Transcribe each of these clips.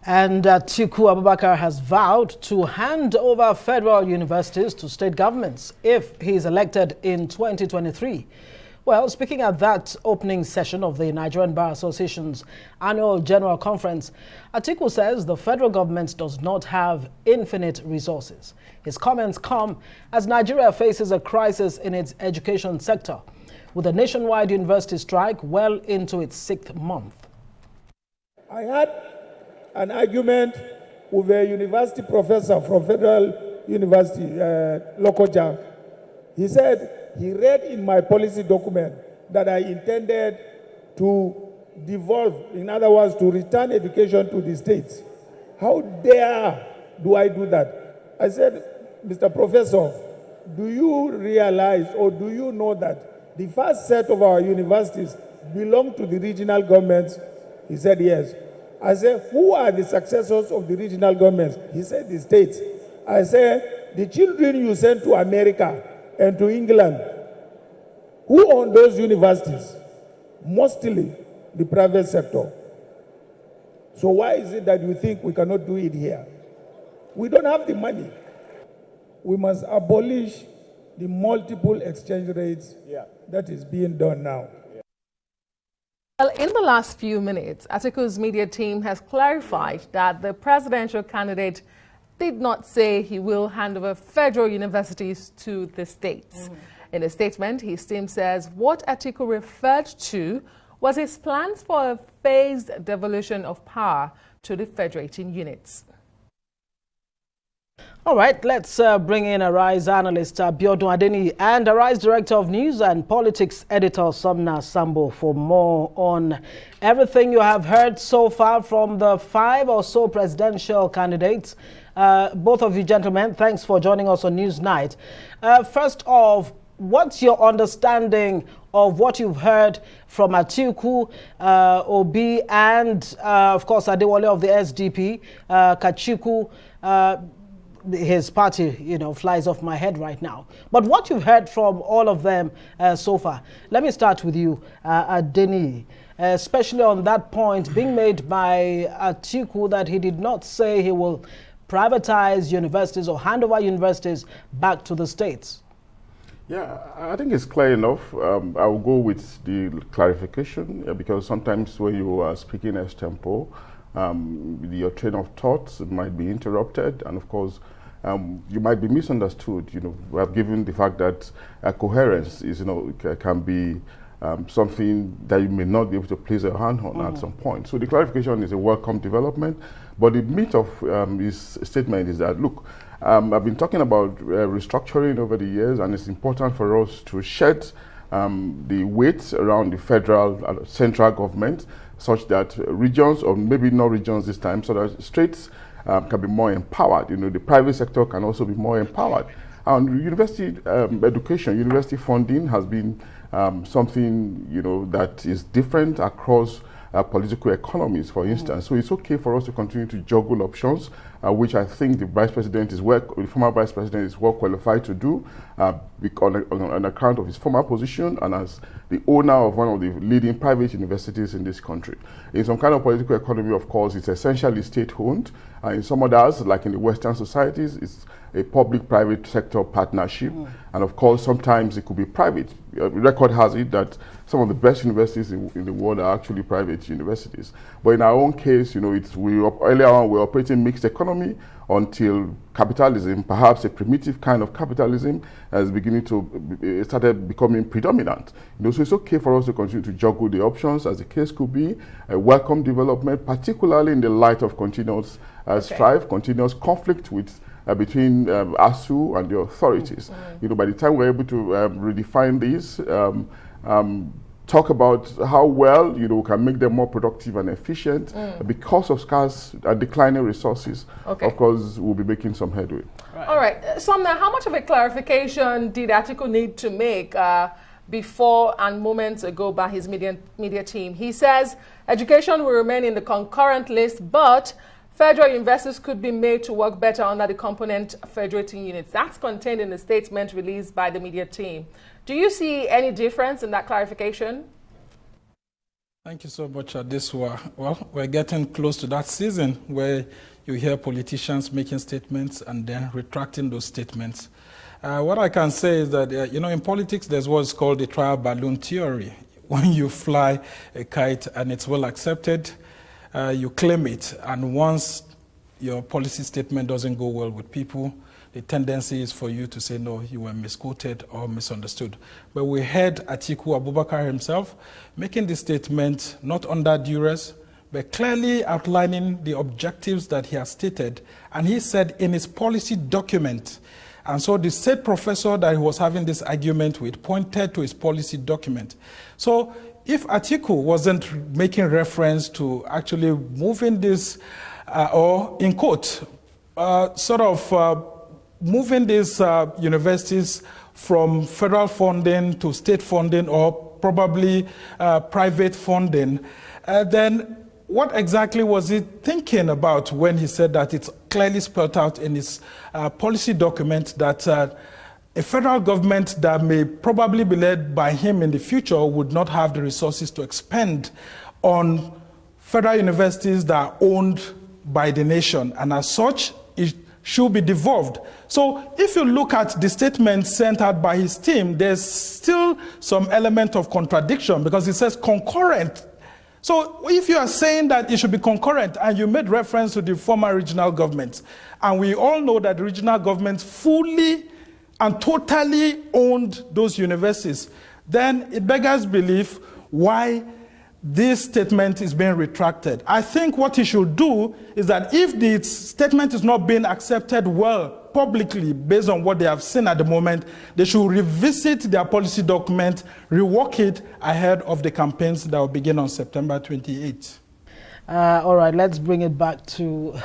And Atiku Abubakar has vowed to hand over federal universities to state governments if he is elected in 2023. Well, speaking at that opening session of the Nigerian Bar Association's annual general conference, Atiku says the federal government does not have infinite resources. His comments come as Nigeria faces a crisis in its education sector, with a nationwide university strike well into its 6th month. I had an argument with a university professor from Federal University, Lokoja. He said he read in my policy document that I intended to devolve, in other words, to return education to the states. How dare do I do that? I said, Mr. Professor, do you realize or do you know that the first set of our universities belong to the regional governments? He said, yes. I said, who are the successors of the regional governments? He said, the states. I said, the children you sent to America and to England, who own those universities? Mostly the private sector. So why is it that you think we cannot do it here? We don't have the money. We must abolish the multiple exchange rates that is being done now. Well, in the last few minutes, Atiku's media team has clarified that the presidential candidate did not say he will hand over federal universities to the states. In a statement, his team says what Atiku referred to was his plans for a phased devolution of power to the federating units. All right, let's bring in Arise analyst Biodun Adeniyi and Arise Director of News and Politics Editor Sambo for more on everything you have heard so far from the 5 or so presidential candidates. Both of you gentlemen, thanks for joining us on Newsnight. First off, what's your understanding of what you've heard from Atiku, Obi, and of course Adewale of the SDP, Kachiku? His party, flies off my head right now. But what you've heard from all of them so far, let me start with you, Adeniyi, especially on that point being made by Atiku that he did not say he will privatize universities or hand over universities back to the states. Yeah, I think it's clear enough. I will go with the clarification because sometimes when you are speaking as tempo, your train of thoughts might be interrupted, and of course you might be misunderstood. We have given the fact that coherence is, can be something that you may not be able to place your hand on at some point. So the clarification is a welcome development, but the meat of his statement is that, look, I've been talking about restructuring over the years, and it's important for us to shed the weight around the federal and central government, such that regions, or maybe not regions this time, so that states can be more empowered. The private sector can also be more empowered. And university education, university funding has been something, that is different across political economies, for instance. So it's okay for us to continue to juggle options, which I think the former vice president is well qualified to do on account of his former position and as the owner of one of the leading private universities in this country. In some kind of political economy, of course, it's essentially state-owned. In some others, like in the Western societies, it's a public-private sector partnership. And of course, sometimes it could be private. Record has it that some of the best universities in the world are actually private universities. But in our own case, earlier on, we're operating mixed economy until capitalism, perhaps a primitive kind of capitalism, is beginning to started becoming predominant. So it's okay for us to continue to juggle the options, as the case could be. A welcome development, particularly in the light of continuous strife, continuous conflict between ASU and the authorities. By the time we're able to redefine these, talk about how well we can make them more productive and efficient because of scarce and declining resources. Of course, we'll be making some headway. All right, Somna, how much of a clarification did Atiku need to make before and moments ago by his media team? He says education will remain in the concurrent list, but federal universities could be made to work better under the component federating units. That's contained in the statement released by the media team. Do you see any difference in that clarification? Thank you so much, Adesua. Well, we're getting close to that season where you hear politicians making statements and then retracting those statements. What I can say is that, in politics, there's what's called the trial balloon theory. When you fly a kite and it's well accepted, you claim it. And once your policy statement doesn't go well with people, the tendency is for you to say, no, you were misquoted or misunderstood. But we heard Atiku Abubakar himself making this statement not under duress, but clearly outlining the objectives that he has stated. And he said in his policy document, and so the said professor that he was having this argument with pointed to his policy document. So if Atiku wasn't making reference to actually moving this, or in quote, moving these universities from federal funding to state funding or probably private funding, then what exactly was he thinking about when he said that it's clearly spelled out in his policy document that a federal government that may probably be led by him in the future would not have the resources to expend on federal universities that are owned by the nation, and as such, it should be devolved. So if you look at the statement sent out by his team, there's still some element of contradiction because it says concurrent. So if you are saying that it should be concurrent and you made reference to the former regional governments, and we all know that the regional governments fully and totally owned those universities, then it beggars belief why this statement is being retracted. I think what he should do is that if the statement is not being accepted well publicly based on what they have seen at the moment, they should revisit their policy document, rework it ahead of the campaigns that will begin on September 28th. All right, let's bring it back to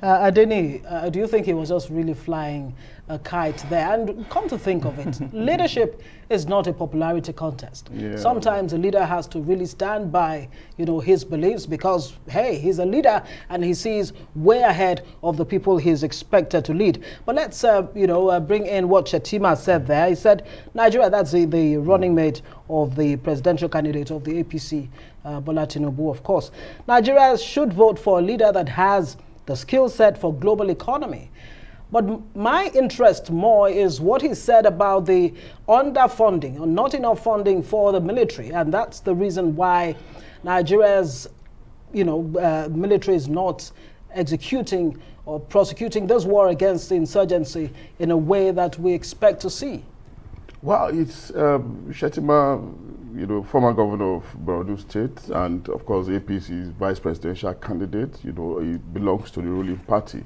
Adeniyi. Do you think he was just really flying a kite there? And come to think of it, leadership is not a popularity contest. Yeah. Sometimes a leader has to really stand by, his beliefs because, hey, he's a leader and he sees way ahead of the people he's expected to lead. But let's, bring in what Shetima said there. He said, Nigeria, that's the running mate of the presidential candidate of the APC, Bola Tinubu, of course. Nigeria should vote for a leader that has the skill set for global economy. But my interest more is what he said about the underfunding or not enough funding for the military. And that's the reason why Nigeria's, military is not executing or prosecuting this war against the insurgency in a way that we expect to see. Well, it's Shetima, former governor of Borno State, and of course APC's vice presidential candidate. He belongs to the ruling party.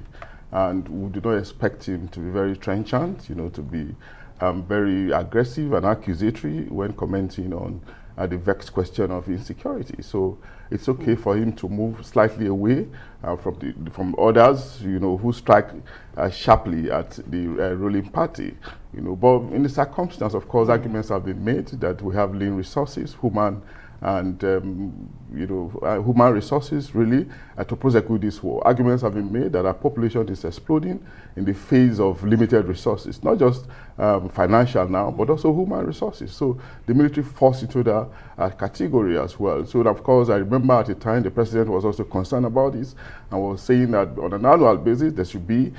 And we do not expect him to be very trenchant, to be very aggressive and accusatory when commenting on the vexed question of insecurity. So it's okay for him to move slightly away from others, who strike sharply at the ruling party. But in the circumstance, of course, arguments have been made that we have lean resources, human resources really to prosecute this war. Arguments have been made that our population is exploding in the face of limited resources, not just financial now, but also human resources. So the military falls into that category as well. So of course, I remember at the time the president was also concerned about this and was saying that on an annual basis there should be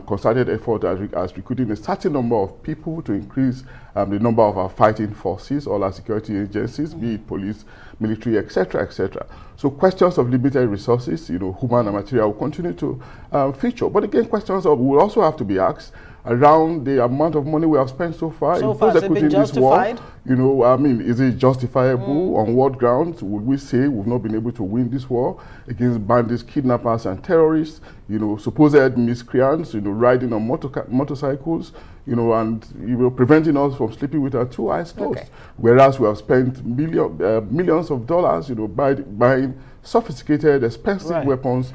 concerted effort as recruiting a certain number of people to increase the number of our fighting forces, all our security agencies, be it police, military, etc., etc. So questions of limited resources, human and material, will continue to feature. But again, questions will also have to be asked around the amount of money we have spent so far in prosecuting this war. Is it justifiable? On what grounds would we say we've not been able to win this war against bandits, kidnappers, and terrorists? Supposed miscreants, riding on motorcycles, and preventing us from sleeping with our two eyes closed. Okay. Whereas we have spent millions of dollars, buying sophisticated, expensive weapons,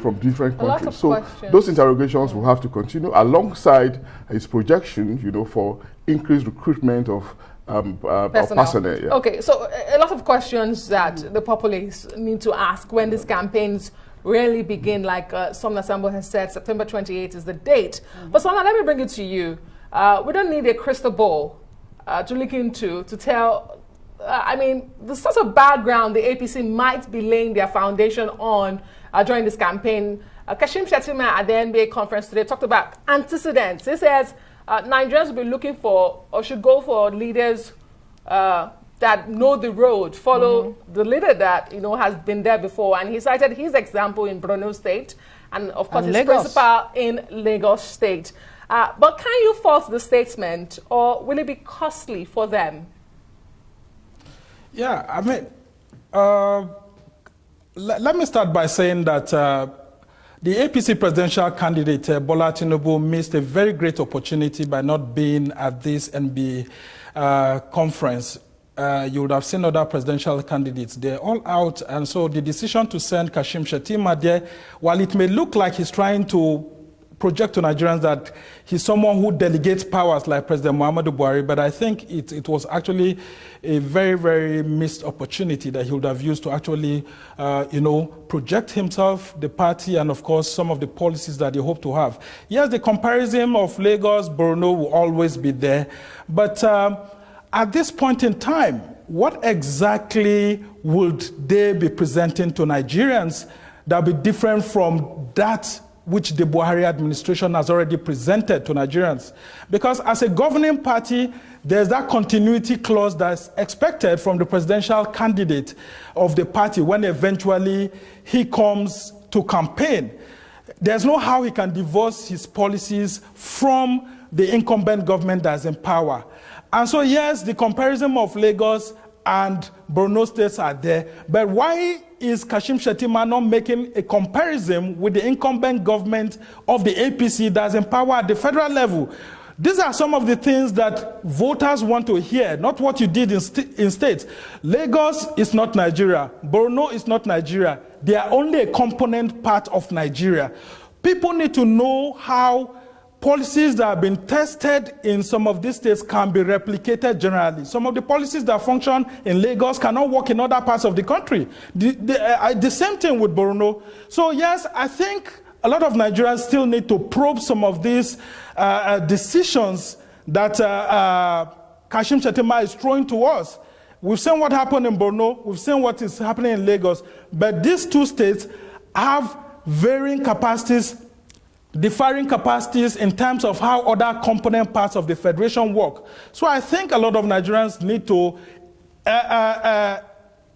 from different countries. So those interrogations will have to continue alongside his projection, for increased recruitment of personnel. Yeah. Okay, so a lot of questions that the populace need to ask when these campaigns really begin, like Sambo has said, September 28th is the date. But Sambo, let me bring it to you. We don't need a crystal ball to look into to tell I mean, the sort of background the APC might be laying their foundation on during this campaign. Kashim Shettima at the NBA conference today talked about antecedents. He says Nigerians will be looking for, or should go for, leaders that know the road, follow the leader that has been there before. And he cited his example in Borno State, and of course his principal in Lagos State. But can you force the statement, or will it be costly for them? Yeah, I mean, let me start by saying that the APC presidential candidate, Bola Tinubu, missed a very great opportunity by not being at this NBA conference. You would have seen other presidential candidates. They're all out, and so the decision to send Kashim Shettima there, while it may look like he's trying to project to Nigerians that he's someone who delegates powers like President Muhammadu Buhari, but I think it was actually a very, very missed opportunity that he would have used to actually, project himself, the party, and of course, some of the policies that they hope to have. Yes, the comparison of Lagos, Borno will always be there, but at this point in time, what exactly would they be presenting to Nigerians that would be different from that which the Buhari administration has already presented to Nigerians? Because as a governing party, there's that continuity clause that's expected from the presidential candidate of the party when eventually he comes to campaign. There's no how he can divorce his policies from the incumbent government that's in power. And so, yes, the comparison of Lagos and Borno states are there, but why is Kashim Shettima not making a comparison with the incumbent government of the APC that's in power at the federal level? These are some of the things that voters want to hear, not what you did in states. Lagos is not Nigeria. Borno is not Nigeria. They are only a component part of Nigeria. People need to know how policies that have been tested in some of these states can be replicated generally. Some of the policies that function in Lagos cannot work in other parts of the country. The same thing with Borno. So yes, I think a lot of Nigerians still need to probe some of these decisions that Kashim Shettima is throwing to us. We've seen what happened in Borno. We've seen what is happening in Lagos. But these two states have varying capacities, differing capacities in terms of how other component parts of the federation work. So I think a lot of Nigerians need to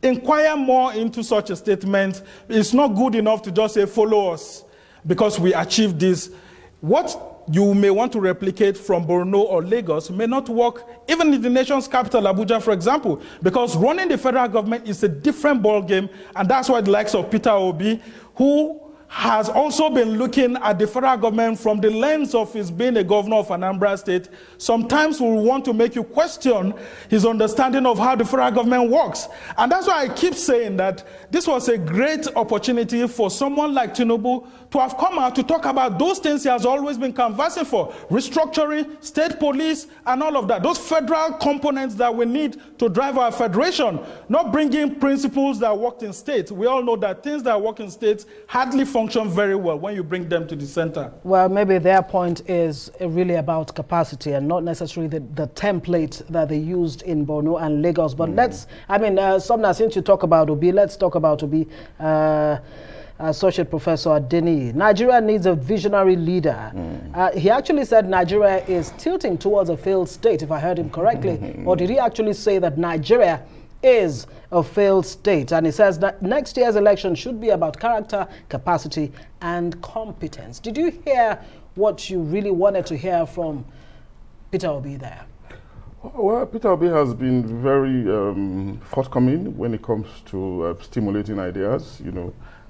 inquire more into such a statement. It's not good enough to just say, follow us because we achieved this. What you may want to replicate from Borno or Lagos may not work even in the nation's capital, Abuja, for example, because running the federal government is a different ballgame, and that's why the likes of Peter Obi, who has also been looking at the federal government from the lens of his being a governor of Anambra State, sometimes will want to make you question his understanding of how the federal government works. And that's why I keep saying that this was a great opportunity for someone like Tinubu to have come out to talk about those things he has always been canvassing for: restructuring, state police, and all of that. Those federal components that we need to drive our federation, not bringing principles that worked in states. We all know that things that work in states hardly function very well when you bring them to the center. Well, maybe their point is really about capacity and not necessarily the template that they used in Borno and Lagos. But let's, Somna, since you talk about Obi, let's talk about Obi. Associate Professor Adeniyi. Nigeria needs a visionary leader. He actually said Nigeria is tilting towards a failed state, if I heard him correctly. Or did he actually say that Nigeria is a failed state? And he says that next year's election should be about character, capacity, and competence. Did you hear what you really wanted to hear from Peter Obi there? Well, Peter Obi has been very forthcoming when it comes to stimulating ideas,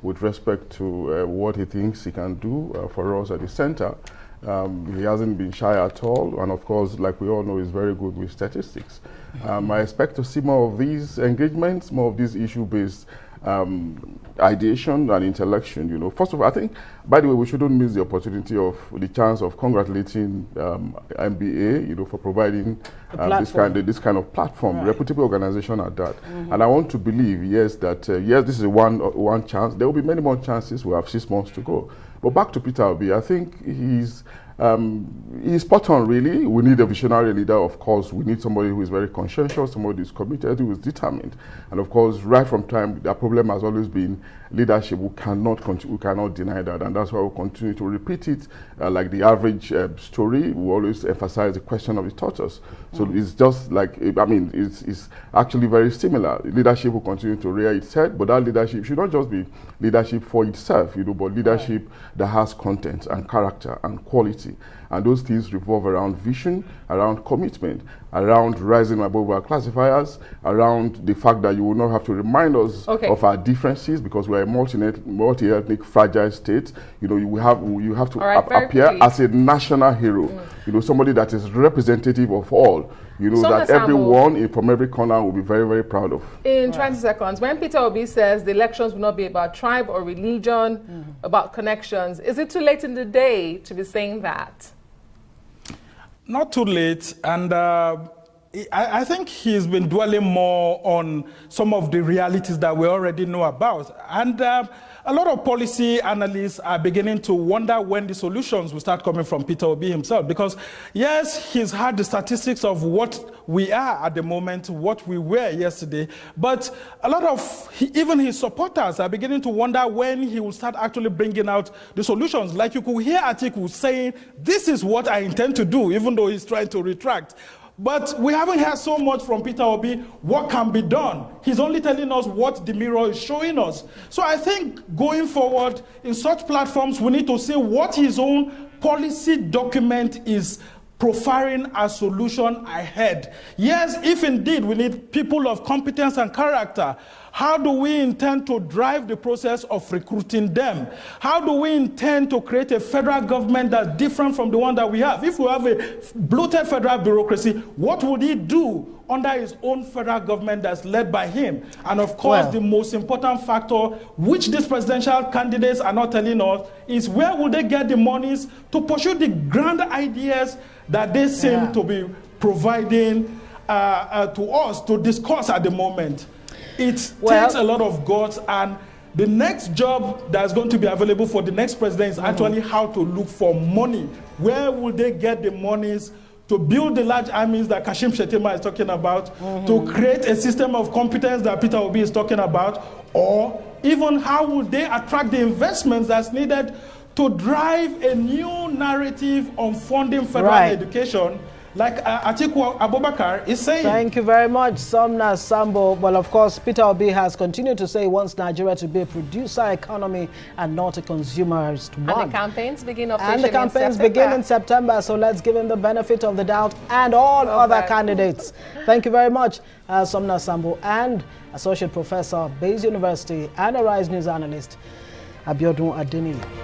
with respect to what he thinks he can do for us at the center. He hasn't been shy at all, and of course, like we all know, he's very good with statistics. I expect to see more of these engagements, more of these issue-based ideation and intellection. First of all, I think, by the way, we shouldn't miss the opportunity of the chance of congratulating NBA, for providing this kind of platform, right. Reputable organization at that. And I want to believe, yes, that yes, this is one chance. There will be many more chances. We have 6 months to go. But back to Peter Obi, I think he's He's spot on, really. We need a visionary leader, of course. We need somebody who is very conscientious, somebody who is committed, who is determined. And of course, right from time, the problem has always been leadership. We cannot deny that, and that's why we'll continue to repeat it. Like the average story, we always emphasize the question of the tortoise. So it's just like, I mean, it's actually very similar. Leadership will continue to rear its head, but that leadership should not just be leadership for itself, but leadership that has content and character and quality. And those things revolve around vision, around commitment, around rising above our classifiers, around the fact that you will not have to remind us of our differences because we are a multi-ethnic, fragile state. You have to appear as a national hero. Somebody that is representative of all. That everyone from every corner will be very, very proud of. In 20 seconds, when Peter Obi says the elections will not be about tribe or religion, about connections, is it too late in the day to be saying that? Not too late, and I think he's been dwelling more on some of the realities that we already know about. And a lot of policy analysts are beginning to wonder when the solutions will start coming from Peter Obi himself. Because, yes, he's had the statistics of what we are at the moment, what we were yesterday. But a lot of, even his supporters are beginning to wonder when he will start actually bringing out the solutions. Like you could hear Atiku saying, this is what I intend to do, even though he's trying to retract. But we haven't heard so much from Peter Obi what can be done. He's only telling us what the mirror is showing us. So I think going forward in such platforms, we need to see what his own policy document is profiling a solution ahead. Yes, if indeed we need people of competence and character, how do we intend to drive the process of recruiting them? How do we intend to create a federal government that's different from the one that we have? If we have a bloated federal bureaucracy, what would he do under his own federal government that's led by him? And of course, the most important factor, which these presidential candidates are not telling us, is where will they get the monies to pursue the grand ideas that they seem to be providing to us to discuss at the moment. It takes a lot of guts, and the next job that's going to be available for the next president is actually how to look for money. Where will they get the monies to build the large armies that Kashim Shettima is talking about, to create a system of competence that Peter Obi is talking about, or even how will they attract the investments that's needed to drive a new narrative on funding federal education, like Atiku Abubakar is saying. Thank you very much, Somna Sambo. Well, of course, Peter Obi has continued to say he wants Nigeria to be a producer economy and not a consumerist one. And the campaigns begin officially And the campaigns begin in September, so let's give him the benefit of the doubt and all other candidates. Thank you very much, Somna Sambo, and Associate Professor, Bayes University, and Arise News Analyst, Adeniyi.